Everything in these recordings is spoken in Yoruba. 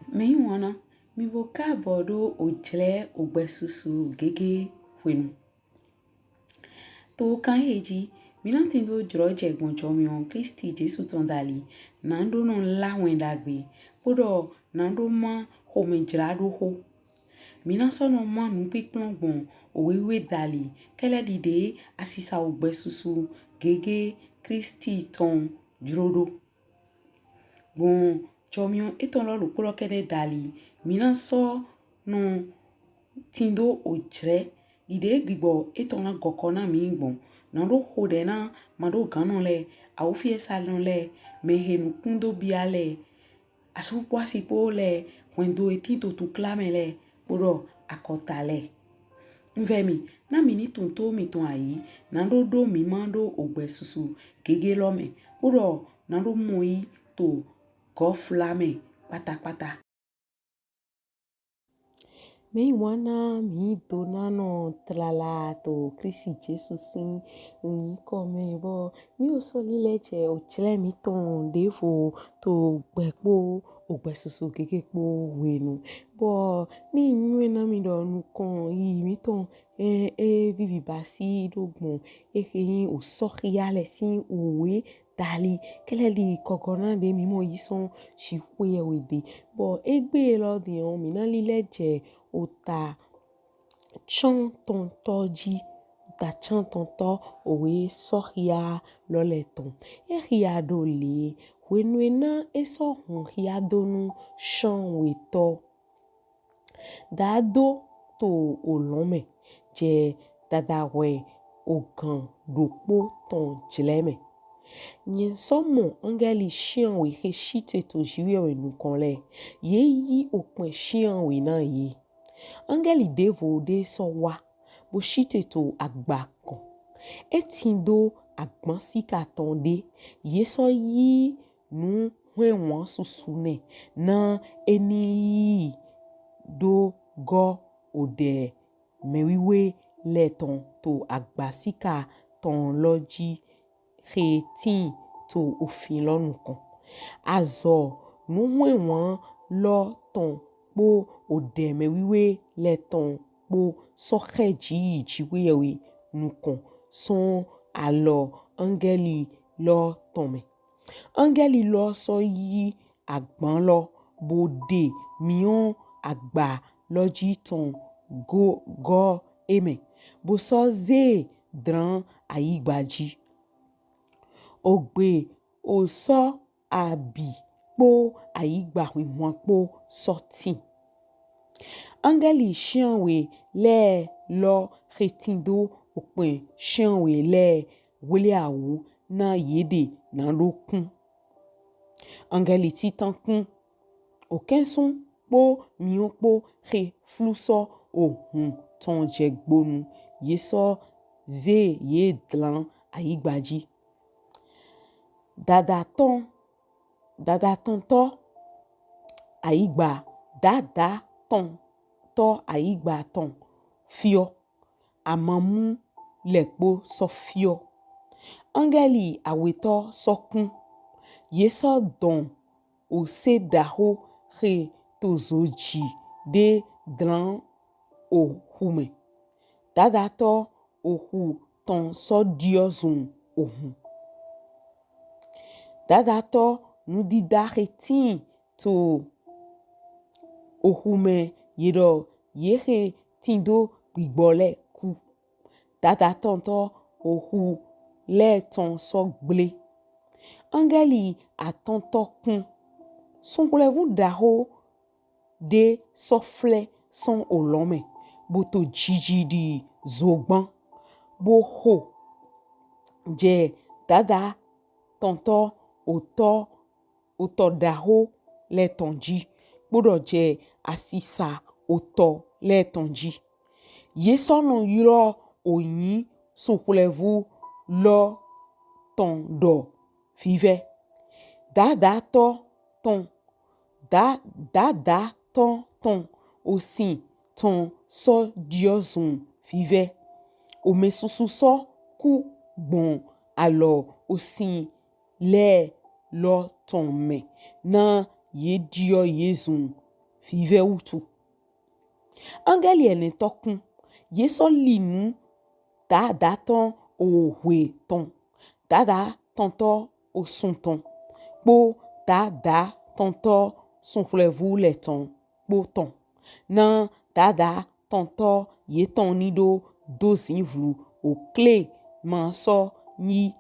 Me wana mi boka bodo ojle ogbesusu gege wenu. To kan heji mi nan tindo droje gbonjo mi on Kristi Jesu tondali nando non la wendagbe podo nando ma ho me jrado ho. Mi nan so no ma nu pikplon gbon owewe dali kele dide asisa ogbesusu gege Kristi ton drodo. Bon chomion eton lo polo kede dali mina so no tindo ojre ide gbibo eton na gokona mi gbon na do hode na mado ganon le awufie salon le mehenu kundo biale asu kwasi pole wendo etito tu klamele podo akotale Nvemi na mini tunto mi ton ayi na do mi mando ogbesusu gege lome podo na do moi to go flame pata. Me wana mi donano trala to Kristi Jesu sin ni come bo mi o so lileche o chile mi ton devo to gbepo ogbesusu gege po wenu bo ni nwe na mi do nu kon yi mi ton vivi basi dogbon yin o so riale sin owe dali kele di kokona de mi mo yison shikwe wede bo egbe lo de on mi na lileche ota chan tonto owe sohia loleton ria dole wenwena eso hun ria donu chan weto dado to olome je dadawe ogan dopo ton jleme Nyen somo angeli shian we he shite to jiwe we nukonle ye yi okwen shian we na ye Angeli devo de so wa bo shite to agbakon. Etindo agbansika tonde ye so yi nu hwenwan susune na eni do go ode mewiwe leton to agbasika ton loji retin to ofin lonukon. Azo nu hwenwan lo ton po ode mewiwe leton po sokeji jiwewe nukon son alo angeli lo tome. Angeli lo so yi agban lo bode mion agba loji ton go eme. Bo so ze dran ayigbaji. Ogbe o so abi po ayigba wimwan po sotin. Angeli shianwe le lo retindo okwen shianwe le wele awu na yede na lokun. Angeli titan kun okenson po mion po re fluso ohun ton jegbonu yeso ze ye dlan ayigbaji. Dadaton to ayigba dada ton to ayigba ton fio amamu lekpo so fio Angeli aweto sokun yeso don o se daho re tozoji de dran ohume dadato ohu ton so diozun ohun Dadato nudida retin to ohume yedo yehe tindo bigbole ku. Dadaton to ohu le ton so gble. Angeli atonto kun. Son kulevu daho de sofle son olome. Boto jiji di zogban. Bo ho. Je dada tonto oto daho le tonji. Bodo je asisa oto le tonji. Yeso no yuro oyin son kulevu lo ton do vive. Dada ton osin ton so diozun vive. Ome susu so ku bon alo osin le lo ton me na ye dio yezun vive utu. Angeli ene tokun. Yeso linu dada ton ohwe ton. Dada tonto osun ton. Po dada tonto sunflevu le ton. Po ton. Nan dada tonto ye ton nido dozin vlu o kle manso ni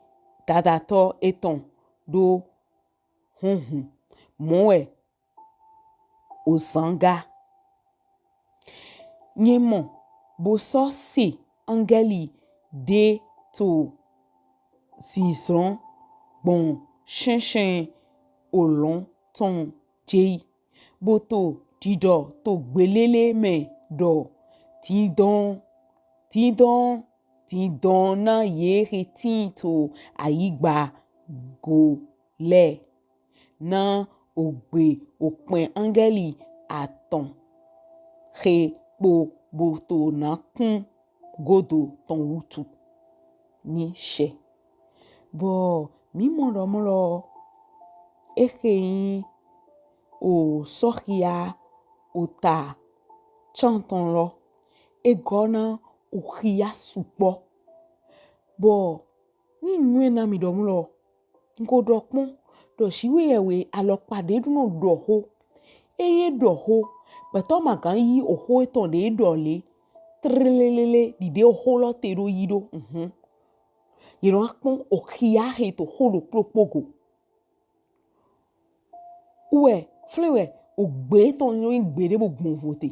dada to eton do hunhun. Moe o zanga. Nyemon boso se angeli de to zizron bon chen olon ton jei. Boto dido to gbelele me do tidon na ye retin to ayigba go le. Na ogbe okpen angeli aton he po boto na kun godo ton utu ni she. Bo mi mondo molo yin o sokia o ta chanton lo e gona o ria supo. Bo ni nwe na mi do molo nko do pon do shiwe ewe alopade duno do ho. Eye do ho beto magan yi o ho eton de do le trelelele dide o ho lo te do yido. Yero akpon o ria he to ho lo propogo. Ouais, flewe o gbe ton yo gbe de bo gbon vote.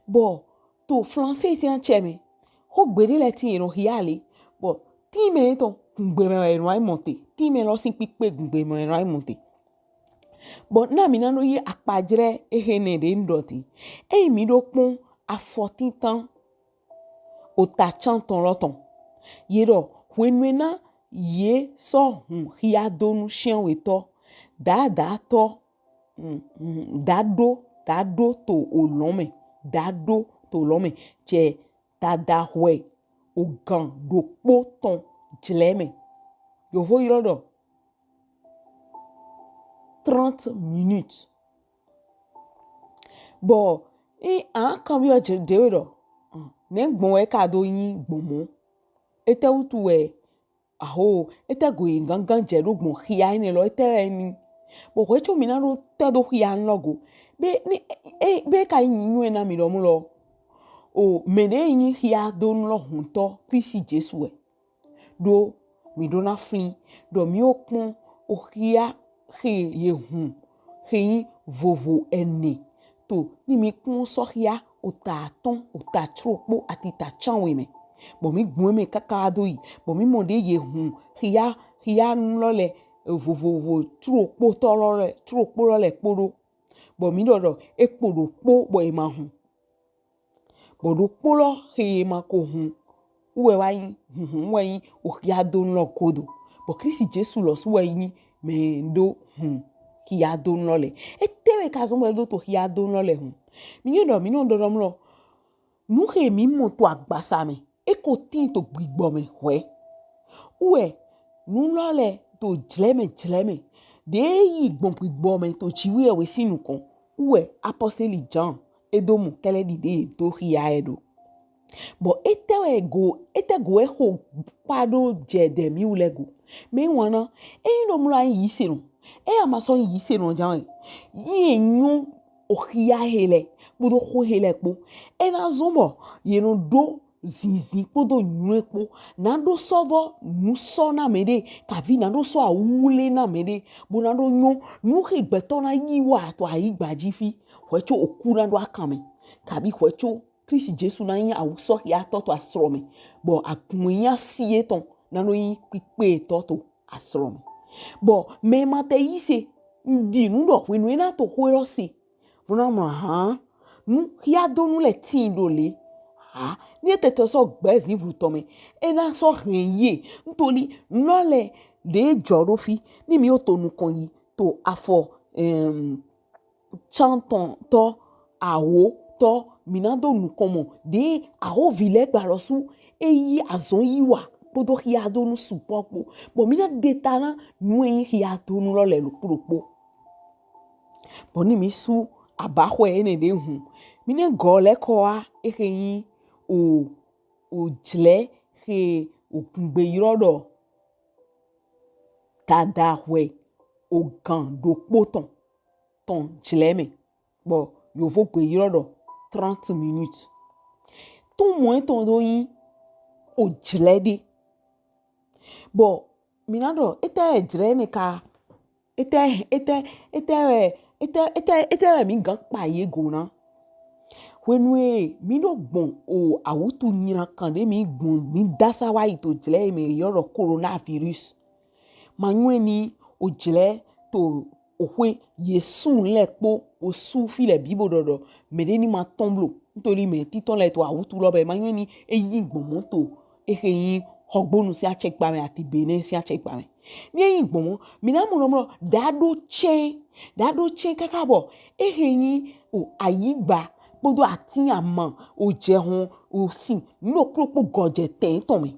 Bo to français si an cheme. Ho gbe de le ti yero hiale. Bo ti me ton gbe me ro ai monte. Ti me lo sin pipe gbe me ro ai monte. Bo na mi na no yi akpajre ehene de ndoti. E mi do pon a 14 tan o ta chanton loton. Yero wenwena ye so hia donu chien weto. Da to dado to olome. Dado to olome. Che dada hwe o gan do poton jleme. Yo vo yirodo 30 minutes. Bo an kambio dewe do. Ne gbon e ka do yin gbomo. Ete utu we aho ete go yin gangan je do gbon hia ine lo ete ni. Bo wecho mina ro te do hia logo. Be ka yin nwe na mi do mu lo. O mede yin hia do lo hunto Kristi Jesu we. Do mi do na flin do mi okpon o hia he ye he yin vovo ene to ni mi kun so hia o ta ton o ta tropo ati ta chanwe me. Bo mi gbon me kaka do yi bo mi monde ye hia lo le vovo tropo to lo le tropo lo le podo. Bo mi do e podo po bo e ma hun. Bo do polo he ma ko hun. Uwe wa yin uwe yin o hia do lo kodo. Bo Kristi Jesu lo su we yin me do hia do lo le. E tewe ka zo do to hia do lo le hun. Mi no do mlo. Nu he mi mo to agbasa me. E ko tin to gbigbo me we. Uwe nu lo le to jleme. De yi gbigbo me to chiwe we sinu kon. Uwe apostoli John edomu kele dide to hia edo. Bo ete go e ho pado jede mi ulego. Me wana no mula yi sinu. Amason yi sinu jan. Yi enyu o hia hele. Bodo ho hele po. Na zombo no do zizi podo nyu po. Na do sovo nu so na mede. Kavi na do so a ule na mede. Bo na do nyu nu he gbeto na yi wa to ayi gbajifi. Wecho okura do akame. Kabi wecho Kristi Jesu na yin awuso ya to asrome. Bo akumunya siye ton na no yin pipe to asrome. Bo me mate yise ndi nu do wenu na to ho si. Bo na mo nu ya do nu le tin do le. Ni tete so gbezin vru to me. E na so renye ntoli no le de jorofi ni mi otonu kon yi to afo chanton to awo to minado nu komo de aho vile gbarosu eyi azon yiwa podo hiado nu supopo bo mina detana nu eyi hiado nu lo le lopuropo bo ni mi su abahwe ene de hu mine gole koa ekeyin o jle he o kungbe irodo tadahwe o gan do poton ton jle me bo yo vo gbe irodo 30 minutes ton moins ton do yin o jle de bo minado ete jle ne ka ete mi gan pa ye gona wenwe mi no gbon o awutu nyina kan de mi gbon mi dasa wa ito jle me yoro coronavirus manwe ni o jle to ohwe yesu lekpo o su fi le bibo dodo me de ni ma tomblo nítorí me ti ton le to awutu lo be manwe ni eyin gbon moto eyin hogbonu si achekpa me ati bene si achekpa me ni eyin gbon mo mi na mo dado che kakabo eyin o ayigba podo ati ama o jehun o sin no kropo goje ten ton me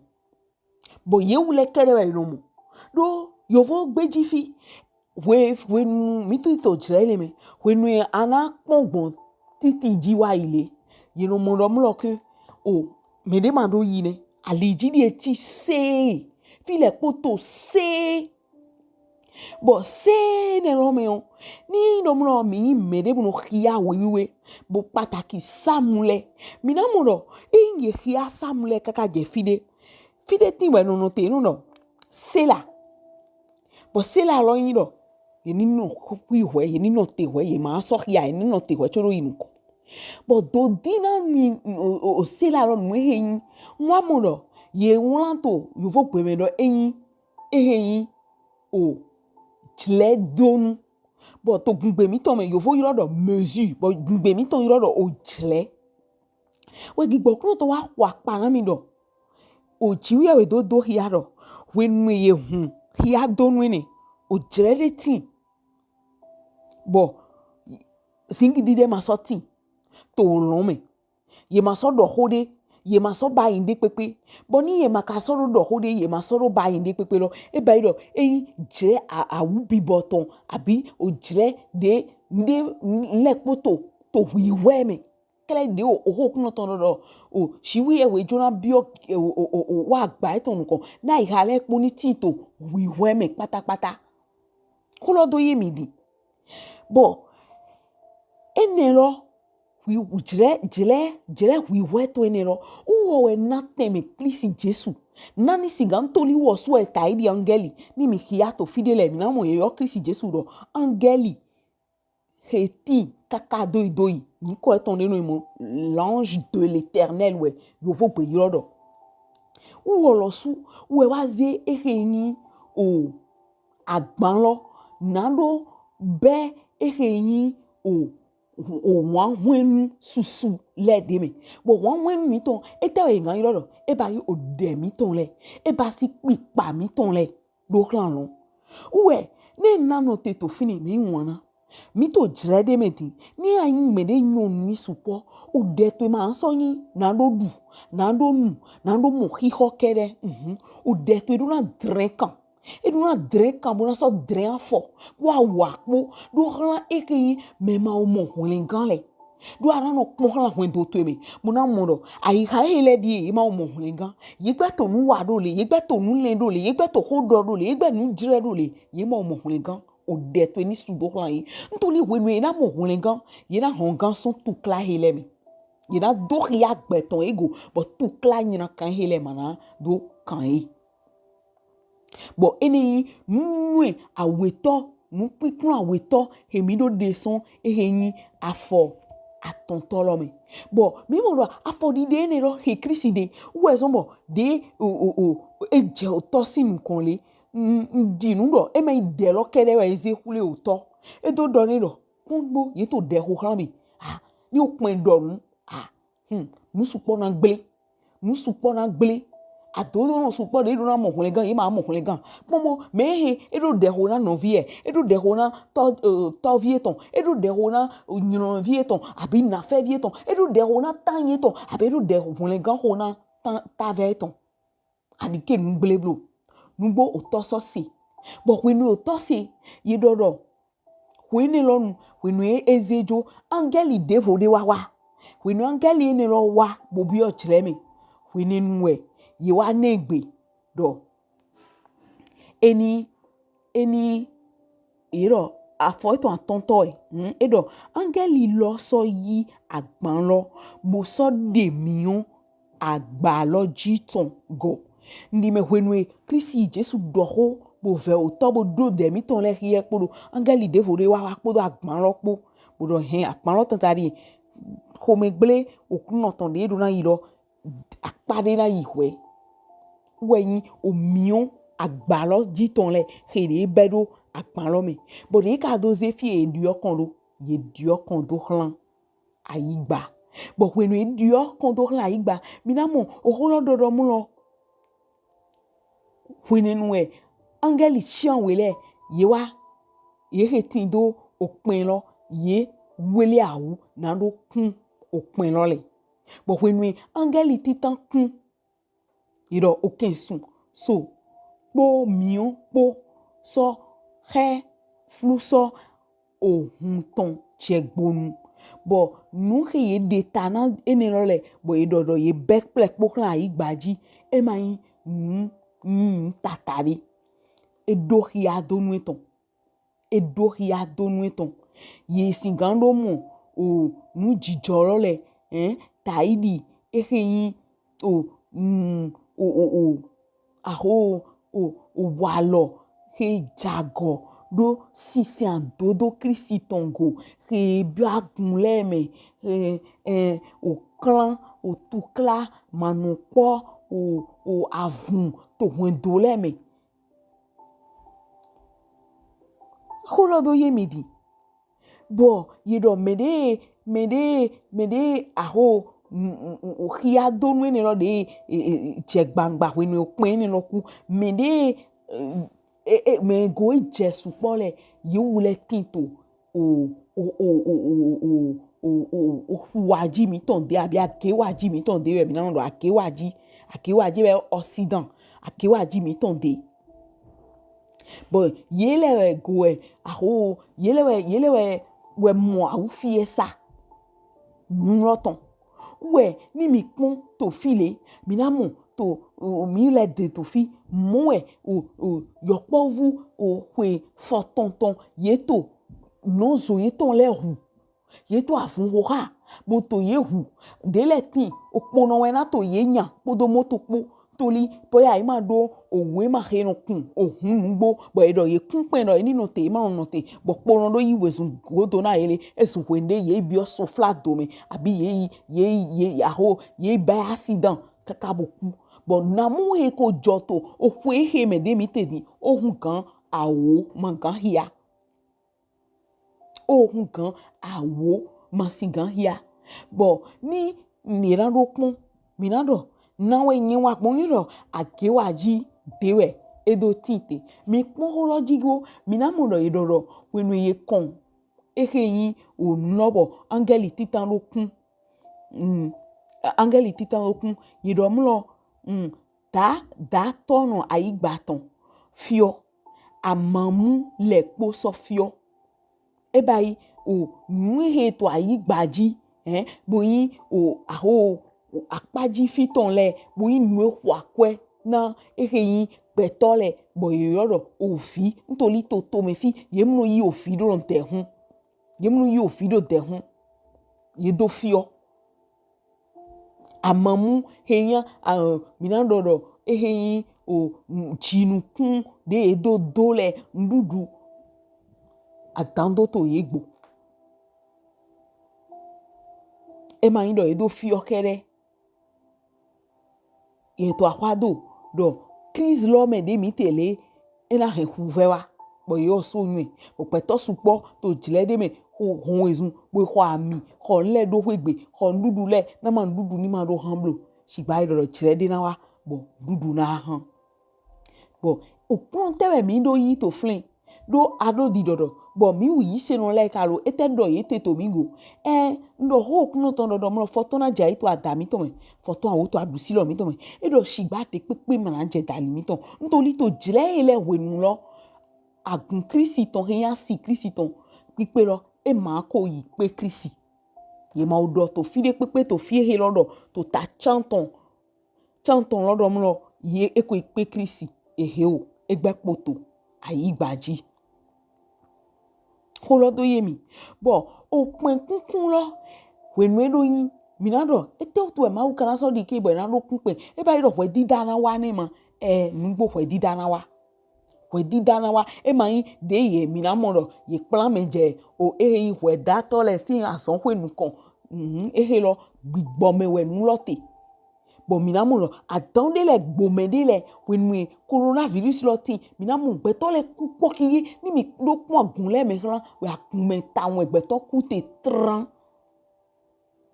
bo ye wule kere we no mo do yo vo gbeji fi we mi to jele me we nu ana pongbon titi jiwa ile ye no mo lo ke o me de ma do yi ne aliji di eti se fi le poto se bo se ne lo me on ni no mo mi me de mo khia we bo pataki samule mi na mo do inye khia samule kaka je fide ti we no te no se la bo se la lo yin do ye ni no kupi we ye ni no te we ye ma so khia ye ni no te we choro yin ko bo do dina mi o se la lo no he nwa mo do ye won to yo vo pe me do eyin o jle donu bo to gungbe mi ton me yo vo yiro do mesure bo gungbe mi ton yiro do o jle we gigbo kro to wa kwa pa na mi do o jiwe we do hia do we nu ye hu hia donu ni o jle de tin bo singi di de ma so tin to lo me ye ma so do hode ye ma so ba inde pepe bo ni ye ma ka so do hode ye ma so ba inde pepe lo e ba do je awu bi boton abi o jle de lekpoto to wi we me kele de o ho kuno ton do o shiwi e we jona bio o wa gba e ton ko na ihale po ni tin to wi we me pátápátá ko lo do ye mi di bo enelo wi jle wi weto enero uwo we na teme Kristi Jesu nani sigantoli wo so eta idi angeli ni mi hiato fidele mi na mo yo Kristi Jesu do angeli heti kaka doi ni ko eton nenu mo l'ange de l'Éternel we yo vo pe yodo uwo lo su we wa ze eheni o agbanlo nando be eheni o wan wenu susu le de me bo wan wenu mi ton ete we gan yoro e ba yi o de mi ton le e ba si pipa mi ton le do klan lo uwe ne na no te to fini mi wona mi to jre de me ti ni ayin me de nyon mi supo o de to ma so yin na do du na do nu na do mo hi ho kere o de to do na drenkan e do na drenkan bo na so dren fo wa po do ran eke me ma o mo holingan le do ara no pon ran wen do to me mo na mo do ayi ha hele di e ma o mo holingan ye gbe to nu wa do le ye gbe to nu le do le ye gbe to ho do le ye gbe nu jire do le ye ma o mo holingan o de to ni su do ran yi ntoli we nu e na mo holingan ye na hongan son tu kla hele me ye na do ya gbe ton ego bo tu kla nyina kan hele mana do kan yi bo eni nwe aweto nu pikun aweto hemi do de son ehenyi afo atontolo me bo mi mo do afo di de ne ro he Kristi de wo ezo mo de eje oto sinu kan le di nu do e me de lo kede we eze kule oto e do do ni do kunbo ye to de ho han mi ni o pin do nu nu supo na gble adodo no supo de do na mo hunle gan ye ma mo hunle gan pomo me he e do de ho na novie e do de ho na to vieton e do de ho na nyino vieton abi na fe vieton e do de ho na tanye ton abi do de ho hunle gan ho na ta vieton adike nu gbleblo nu gbo oto so si bo we nu oto si ye do Wene lo nu wenu ezejo angeli devo de wawa wenu angeli ene lo wa bobi o chleme wene nuwe ye wa negbe do eni iro afo eto atonto edo angeli lo so yi agban lo bo so de mion agba lo jiton go ndi me wenu Kristi Jesu doho bo ve o to bo do de mi ton le rie podo angeli de vore wa podo agban lo po bodo hen agban lo tantari ko me gble okun no ton de do na yi lo apade na yi hwe wen o mion agba lo jiton le here bedo agban lo me bodo e ka do ze fi e dio kon do ye dio kon do hlan ayigba bo wenu e dio kon do hlan ayigba mi na mo o holo do mu lo wenu angeli chian wele ye hetin do opin lo ye wele awu na do kun opin lo le bo wenu angeli titan kun iro okin sun so po mion po so he flu so ohun ton chegbonu bo nu he ye data na ene lo le bo e dodo ye back plek po kan ayigbaji e mai tatari edo hia donu eton ye singando mo o nu jijoro le taidi ehin o aho walo he jago do sisian dodo Kristi tongo he biagun le me o clan o tukla manupo o avun to wendo le me holo do ye medi bo ye do mede aho o hia donu ene lo de jegbangba wenu opin ene lo ku mede me go Jesu pole ye wule tinto o waji mi ton de abi ake waji mi ton de we mi na do ake waji be occident ake waji mi ton de bo yele go aho yele we mo awu fiesa nroton we ni mi pon to file mi na mo to mi le de to fi mo o yopo vu o hwe fotonton yeto nozo yeton le hu yeto afun ho ha bo to ye hu de le tin opono we na to ye nya podo moto po toli boya ima do owe ma he no kun ohun ngbo bo edo ye kun pe no ni no te ma no te bo pono do yi wesun godo na ele esun kwende ye bi oso flat do me abi ye aho ye ba accident kaka boku bo na mu he ko joto o hwe he me de mi te ni ohun kan awo man kan hia ohun kan awo masingan hia bo ni ran ro pon mi na do na we yin wa pon iro akewaji dewe edo tinte mi pon holo jigo mi na mo do idoro wenu ye kon eheyin o nobo angeli titan ro kun yido mlo da tono ayigbaton fio amamu le po so fio e bai o nu he to ayigbaji boyin o aho akpaji fiton le boyin nu hwakwe na eheyin petole boyodo ofi ntoli to me fi yemnu yi ofi do nte hun yemnu yi ofi do de hun ye do fio amamu heyan minandodo eheyin o chinukun de edo dole ndudu atando to yegbo e ma indo edo fio kere ye to akwado do crise lo me de mi tele e na he huvewa bo yo so nwe o peto supo to jile de me hon ezun bo ho ami ho nle do hwegbe ho ndudu le na ma ndudu ni ma do hamblo sigba ido jile de na wa bo ndudu na han bo opon tewe mi do yi to flin do ado di dodo bo mi wi se no like alo etendo ye teto mingo ndo hope no ton dodo mo foto na jai to adami to me foto awo to adusi lo mi to me edo sigba te pepe ma na je dali mi to ntoli to jile ele wenu lo agun Kristi ton heyan si Kristi ton pipe lo e ma ko yi pe Kristi ye ma odo to fi de pepe to fi he lodo to ta chanton lodo mlo ye e ko pe Kristi e he o egbe poto ayi gbaji ko lo do ye mi bo o pin kunkun lo wenu edo yin mi na do e te to e ma u kana so di ke bo na do kun pe e ba ro we dida na wa ni ma nugbo we dida na wa e ma yin de ye mi na mo do ye plan me je o yin we da to le si asan ko enu kan he lo gbigbo me we nu lote bo mi na mo do adan de le gbo me de le wenu coronavirus lo ti mi na mo gbe to le ku poki ni mi do pon agun le me ran we akun me ta won egbe to ku te tran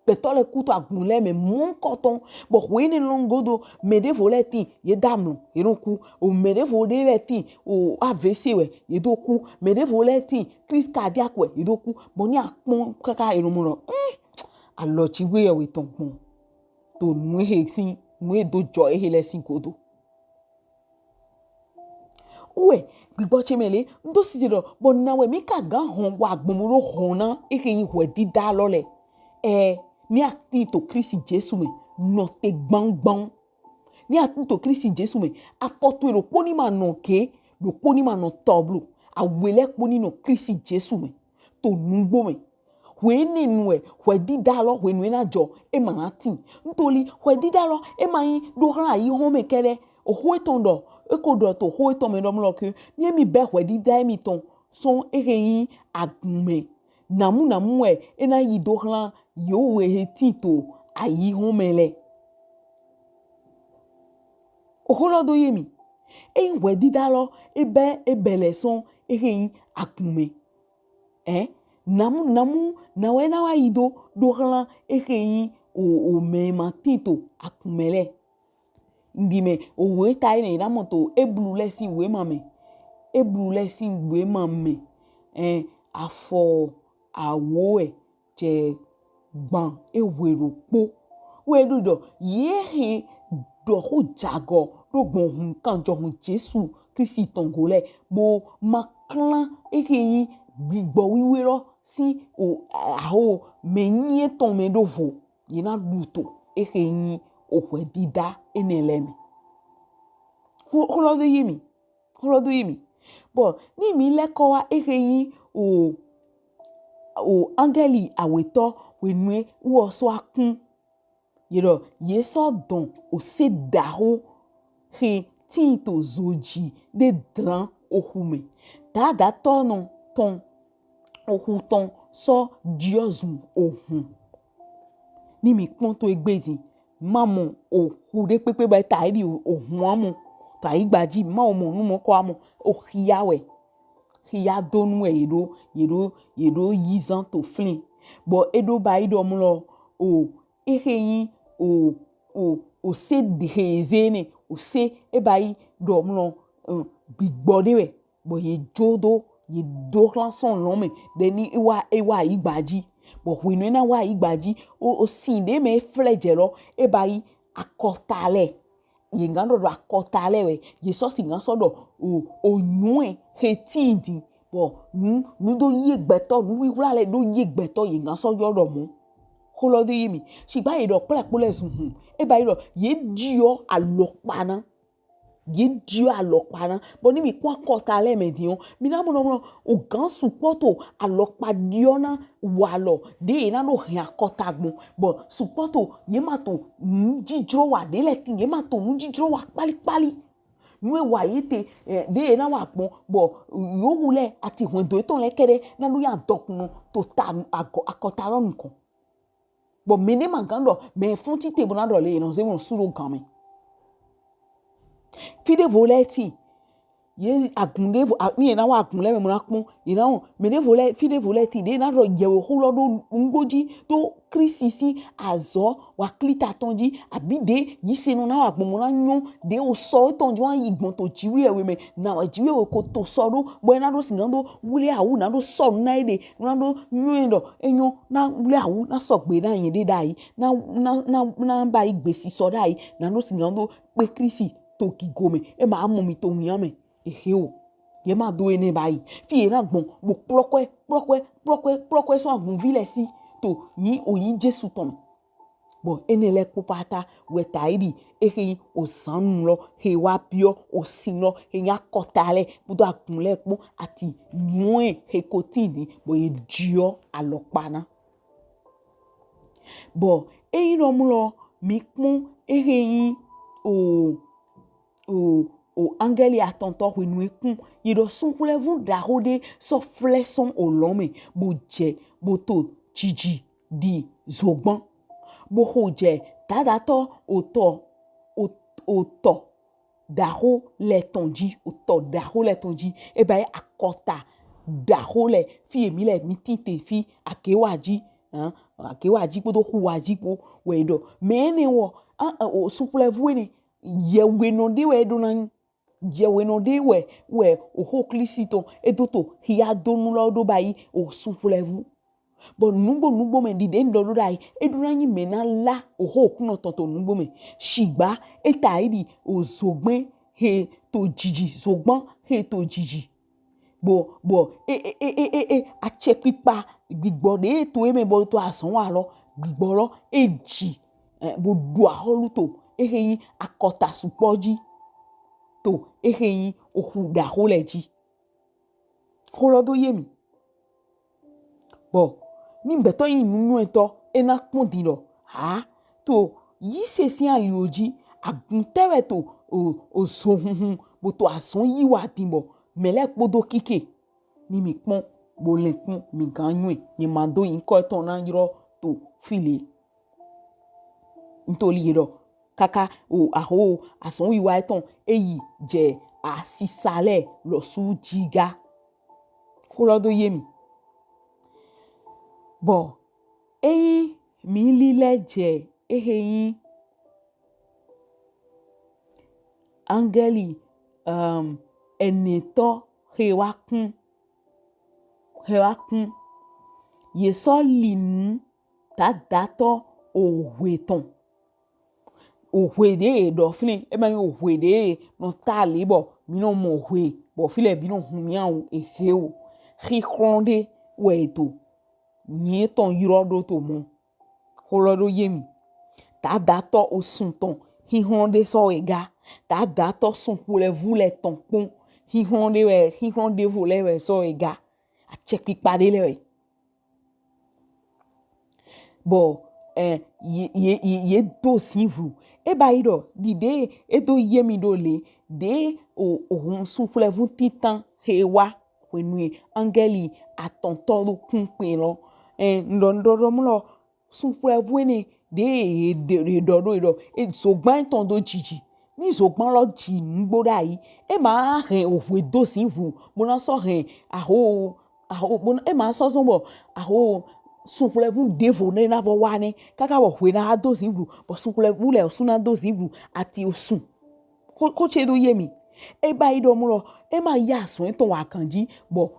petole kuto agunle me mon koton bo wini longodo me de voleti ye damno ye roku o me de voleti o AVC we ye doku me de voleti crise cardiaque we ye doku bo ni apon kaka irumo alo chiwe we tonpon to nu he sin nu do jo he le sin kodo we gbigbo chemele ndo sisiro bo na we mi ka gan hon wa agbomuro hona e ke yin we di da lole ni ati to Kristi Jesu me no te gbangban ni ati to Kristi Jesu me afoto ero poni ma no ke lo poni ma no toblo awele poni no Kristi Jesu me to nugbo me we ni nu e we di da lo we nu na jo e ma na tin ntoli we di da lo e ma yin do ran ayi ho me kele o ho etondo e ko do to ho eton me do mlo ke ni mi be we di da mi ton son e yin agume namu e na yi do ran yo we hetito ayi homele oholodo yemi e we didalo ebe le son e yin akume namu na we na wa ido do ran e yin o me matito akumele ndime o we tai ne na moto eblu lesin we mame afo awo je gban ewero po we do ye he do ho jago do gbon hun kan jo hun Jesu Kristi tongole bo maklan yin gbigbo wiwe ro si o aho menye ton me do vo ye na duto yin o we dida enelemi holo do yemi bo ni mi leko wa yin o angeli aweto wenue wo so akun yero yeso don o se daho he tinto zoji de dran ohume da tono ton ohuton so diozun ohun ni mi pon to egbezi mamo ohu de pepe ba ta ri ohun amu ta igbaji ma o mo nu mo ko amu ohiyawe hiya donu yero yizan to flin bo edo ba ido mlo o yin o se dehezene o se e ba i do mlo gbigbo de we bo ye jodo ye do ranson lome de ni ewa igbaji bo winu na wa igbaji o sin de me flejelo e ba i akotale ye ngando do akotale we ye so singan so do o nue hetindi bo nu do ye gbeto nu wi wla le do ye gbeto ye ngan so yodo mu holo de yimi shigba ye do plepo le sun e ba yo ye dio alopana bo ni mi kwa kota le medion mi na mo o gan supporto alopa diona walo de na no hin akota gbon bo supporto ye ma to jijro wa de le kin ye ma to jijro wa pali nwe wa yete de na wa pon bo yo wule ati hun do ton le kere na lu ya dokun to ta akota ron nkan bo me ne magando me fun ti te bona do le no se won suro kan me fide voleti ye agunde ni na wa agunle me na pon ye na me de volet fide voleti de na ro yewo hulo do ngboji to krisisi azo wa klita tonji abide yi senu na wa gbon na nyon de o so tonji wan yi gbon to jiwe ewe me na wa jiwe we ko to so do bo na do singando wule awu na do so na ide na do nyon do enyon na wule awu na so gbe na yin de dai na ba igbesi so dai na do singando pe krisi to kigome e ma mo mi to yan me eheo ye ma do ene bayi fi na gbon bo plokwe so agun vile si to yin oyin Jesu ton bo ene le popata we taidi ehi o sanu lo he wa bio o sin lo he nya kotale budo akunle po ati nwe he kotidi bo e dio alopana bo eyin no mu lo mi pon ehi o angeli atonto wenu ekun yido sunkule vun darode so fleson olome bo je bo to jiji di zogban bo hoje tadato oto daho le tonji oto daho le tonji e ba akota daho le fi emi le mitite fi akewaji akewaji podo huwaji po wedo mene wo o sunkule vuene yewe no de we do na yewe no de we o hoklisito edoto hiya donu lo do bayi o sunkule vu bo nugbo me dide ndo dai edura yin me na la o hokun no tonto nugbo me shigba etaidi o zogben he to jiji zogban he to jiji bo a che pipa gbigbo de to eme bo to asan wa lo gbigbo lo eji bo do aholuto eheyin akota supoji to eheyin ohuda holeji holodo yemi bo ni beto yin nunu eto ena kpondi lo to yi sesi alioji aguntewe to o sohun bo to ason yi wa timbo mele podo kike ni mi pon bo le kun mi ganwe ni mando yin ko eto na yiro to file ntoli yiro kaka o aho ason yi wa eton eyi je asisale lo su jiga holodo yemi bo eyin mi lile je eheyin angeli eneto hewa kun yeso linu ta dato ohweton ohwe de do fini e ma ohwe de no ta libo mi no mo ohwe bo file bi no humia o eheo ri khonde weto ni ton yirodo to mo holodo yemi ta dato osunton hi honde so ega ta dato sun pole vule ton pon hi honde vole we so ega a check pipade le bo ye do sinvu e ba ido dide e do yemi do le de o sun pole vu titan hewa wenu angeli atonto do kun pin lo ndoro mu lo sun pole vu ni de do e zogban ton do jiji ni zogban lo ji ngboda yi e ma ren ohwe do sinvu mo na so ren aho mo e ma so so bo aho sunkule vu devo ne na vo wane kaka wo hwe na do sinvu bo sunkule vu le suna do sinvu ati osun ko che do yemi e ba ido mu lo e ma ya sun ton wa kanji bo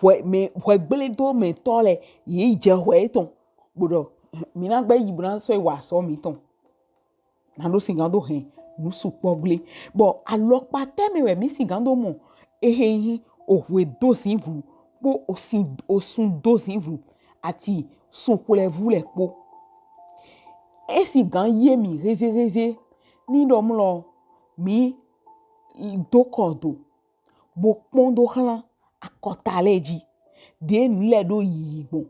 hwe gbele do me tole yi je hwe ton bodo mi na gbe yi bu na so e wa so mi ton na do singando hen nu supogle bo alopa teme we mi singando mo eheyin ohwe do sinvu po osun do sinvu ati sunkule vu le po esi gan yemi reze ni do mu lo mi dokodo bo pondo han akota leji de nle do yigbon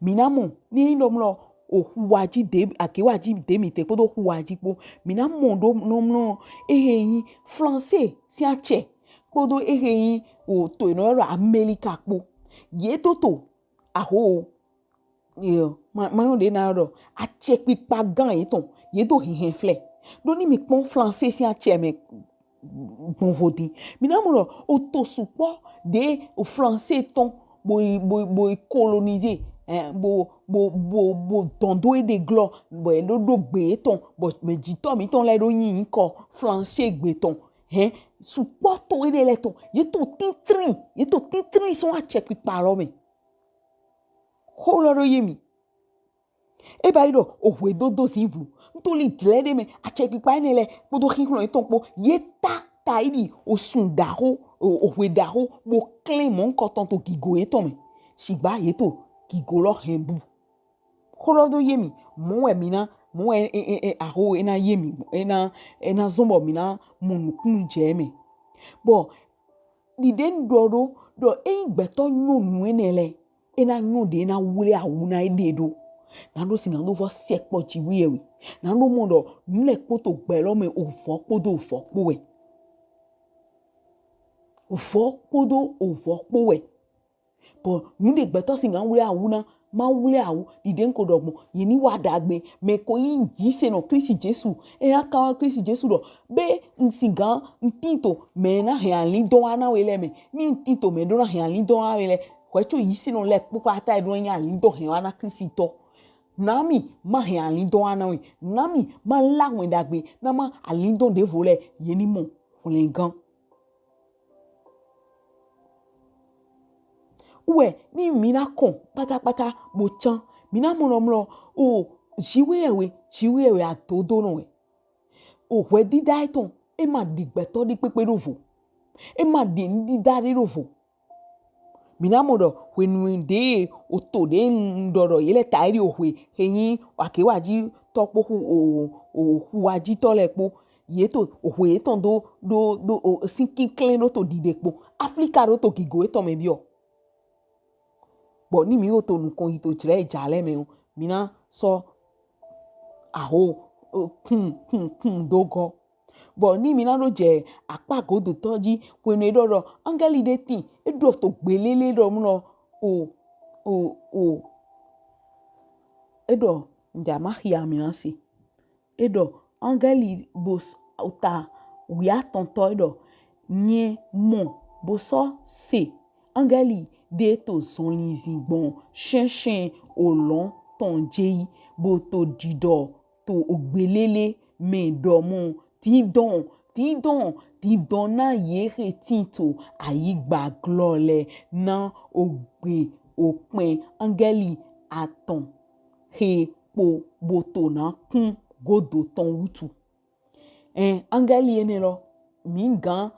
minamo ni do mu lo ohuwaji de akewaji de mi te podo huwaji po minamo do no eheyin français si ache podo eheyin o to ino ro america po ye toto aho ma de na ro a che pipa gan eton ye do hihen fle do ni mi pon français si ache me bon vodi minamo ro o to supo de o français ton bo coloniser bo tondo e de glo bo e do gbe ton bo me jito mi ton le do yin ko français gbe ton support to e de le ton ye to titri son a check paro me holoro yemi e ba ido ohwe do sinvu ntoli tle de me a check pa ne le bo do hinlo ton po ye ta idi o sun daho o weda ho bo clean mon koton to gigo eton me shigba yeto gigo lo hembu kolo do yemi mo mina mo aho ena yemi ena zombo mina monukun jeme bo di den do gbeto nyonu enele ena nyode na wule awuna ededo na do singa do vo sekpo jiwe na do mondo nle poto gbelo me ofo podo ofo powe ofo podo ofo powe bo nude gbeto singa wule awuna ma wule awu diden ko dogmo yeni wadagbe me ko yin jise no Kristi Jesu aka Kristi Jesu do be nsinga ntito me na he alin don ana wele me ni ntito me do na he alin don ana wele kwecho yisi no le pupa ata do nya alin don he ana Kristi to nami ma he alin don ana we nami ma la wen dagbe na ma alin don de vole yeni mo olengan uwe ni mina kon pátápátá mo chan mina monomlo o jiwe atodo no we o we dida iton e ma digbeto di pepe rovo e ma di dida rovo mina modo when de o to de ndoro yele tairi ohwe eyin akewaji topo o huwaji tolepo yeto ohwe eton do sinking clean no to didepo Africa ro to gigo eton me bio bo ni mi o to nkan ito jire jale me o mina so aho dogo bo ni mina ro je apago do toji kwenu edoro angeli de tin edo to gbelele do mo o edo njama hia mina si edo angeli bos uta wia tonto edo nye mo boso se angeli de to son lizingbon shen olon ton jeyi bo to dido to ogbelele me domo ti don na ye retinto ayigba glole na ogbe opin angeli aton he po boto na kun godo ton wutu angeli enelo mingan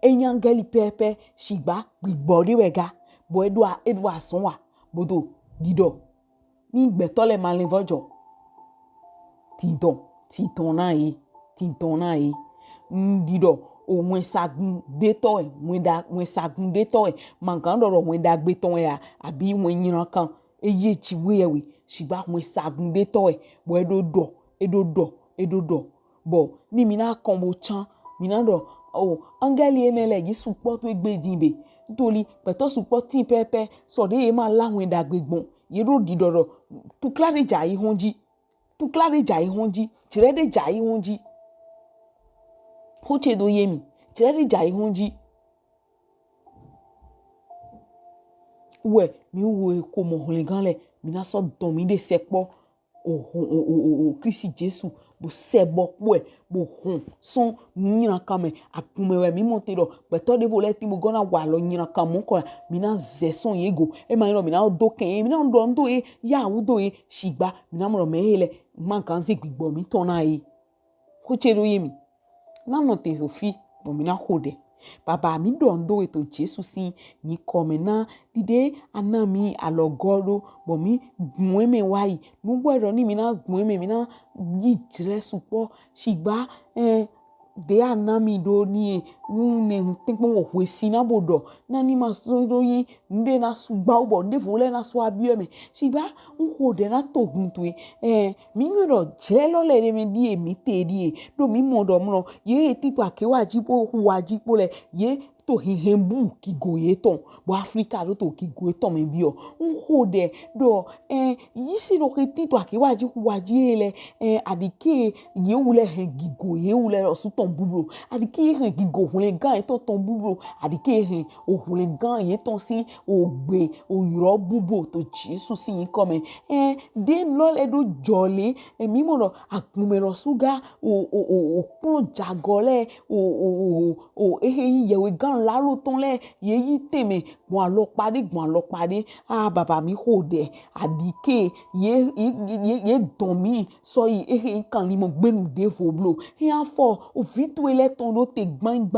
angeli pepe shigba gbigbori wega bo edwa sonwa bodo dido ni gbeto le malin vojo tidon na e dido o wen sagun deto wen sagun deto mangan do wen dagbe ton ya abi wen yiran kan eye chiwe ewe shigba wen sagun deto bo edodo bo ni mina kan bo chan mina do angeli enele yi support we gbe dinbe toli peto support tin pepe so de ma la wen dagbe gbon ye ro didoro tu klare jai honji tirede jai honji hoche do yemi tirede jai honji we mi wo ko mo holengan le mi na so don mi de sepo o Kristi Jesu bo sebo po bo hon son nyina kame akumewe mi monte do beto de vole ti bo gona wa lo nyina kamo ko mi na zeson yego e ma no mi na do ken mi na ndo ya udo shigba mi na mo me hele man kan se gbigbo mi ton na ko chero yemi na no te sofi bo mi na hode baba mi do eto Jesu si ni come na dide anami alogoro bo mi mueme wai nu gboro ni mi na mueme mi na yi jire supo shigba de anami do ni ne tinpo wo hwesi na bodo na ni ma so do yin nde na sugba ubo nde vole na so abieme shigba nko de na togun tu mi ngoro jelo le me di mi te di do mi modo mro ye tipo akewa jipo huwa jipo le ye to hihembu ki goye ton bo Africa ro to ki goye ton me bio nko de do yisi ro ke to akewa ji huwa ji ele adike ye wule he gigo ye wule osu ton bubro adike he gigo hule gan to ton bubro adike he o hule gan ye ton si ogbe oyiro bubo to Jesu si come de lol edo jole mi mo ro akunmero suga o pon jagole o yewe gan là lo ton le ye yi teme bon alo pade ah baba mi hode adike ye domi so yi e kan li mo gbenu de foblo e afo o vitu ele ton do te gban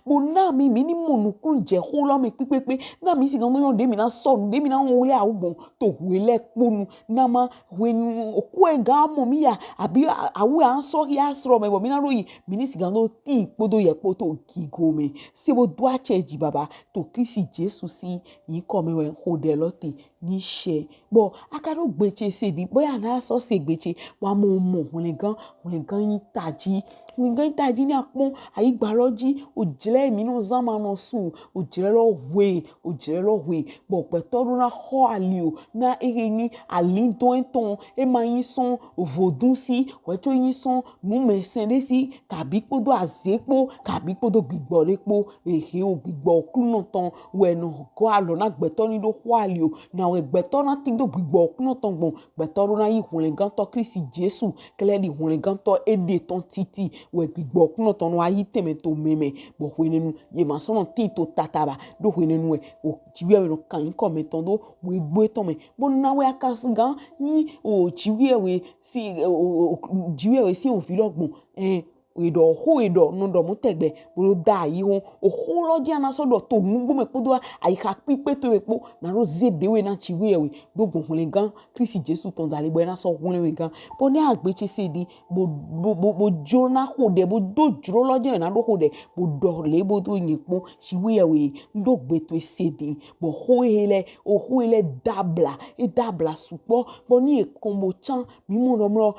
bon na mi ni monu kunje ho lo me pepepe na mi si gan no de mi na so de mi na won le a bon to wele ponu na ma wenu oku e ga mo mi ya abi awu an so ya sro me bo mi na ro yi mi ni si gan no ti podo ye poto gigo me se bo do a cheji baba to Kristi Jesu si yi ko me we hode lote ni she bo akaro gbeche se bi boya na so se gbeche wa mo won le gan yin taji ni apon ayi gbaroji ojile mi no zama no su ojile lo we bo petoro na ho ali o na ni ali don ton e ma yin son vodun si we to yin son nu me sende si kabi podo azepo kabi podo gbigborepo ehe o gbigbo kuno ton we no go alo na gbeto ni do ho ali o na we gbeto na tin do gbigbo kuno ton gbon petoro na yi hunle gan to Kristi Jesu kele di hunle gan to ede ton titi we gbigbo kuno ton no ayi teme to meme bo hwenenu ye ma so no tin to tataba do hwenenu we o chiwe we no kan ko me ton do we gbo ton me bo na we akas gan ni o chiwe we si jiwe we si o fi logbon edo no do mo tegbe bo da yi won o ho lo di ana so do to mu me podo ayi ka pipe to epo na ro zede we na chiwe we do gun hunle gan Kristi Jesu ton dale bo na so hunle we gan bo ni agbeche se di bo jona hode bo do juro lo di na do hode bo do le bo do yipo chiwe we ndo gbeto se di bo ho ele dabla supo bo ni ekombo chan mi mo ro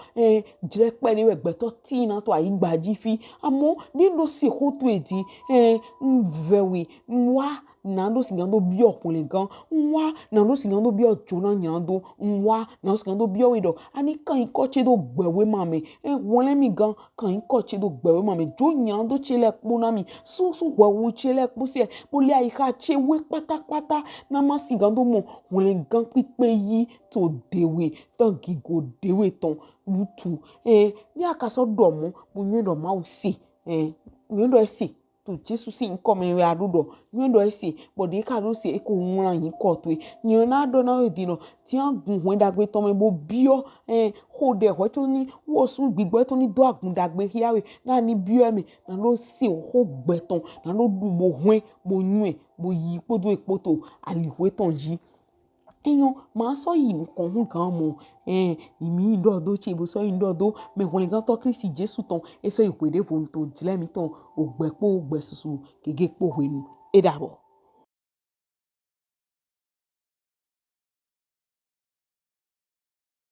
jire pe ni we gbeto ti na to ayi gbaji fi amo ni do se ho to edi nvewe nwa na do singando bi okunle gan nwa na do singando bi ojona nyando nwa na singando bi owedo ani kan ikoche do gbewe mame wole mi gan kan ikoche do gbewe mame jo nyando chele po na mi so gbewu chele po se mo le ayi ka chewe pátápátá na ma singando mo wole gan pipe yi to dewe tan gigo dewe ton lutu ni akaso do mo bo nyedo ma o se nyedo ese to Jesu si nko me we adudo nyedo ese bo de ka do se e ko won yin ko to nyen na do na we di no ti an gun hun dagbe ton me bo bio ho de ho to ni wo sun gbigbo to ni do agun dagbe hiawe na ni bio me na lo se ho gbeton na lo du bo hun bo nyu bo yi podo epoto aliwe ton yi eyan ma so yi nkan hun gan mo imi do che bo so yin do me hun gan to Kristi Jesu ton e so ipede fo to jile mi ton ogbepo ogbesusu gege po hwenu e dabo.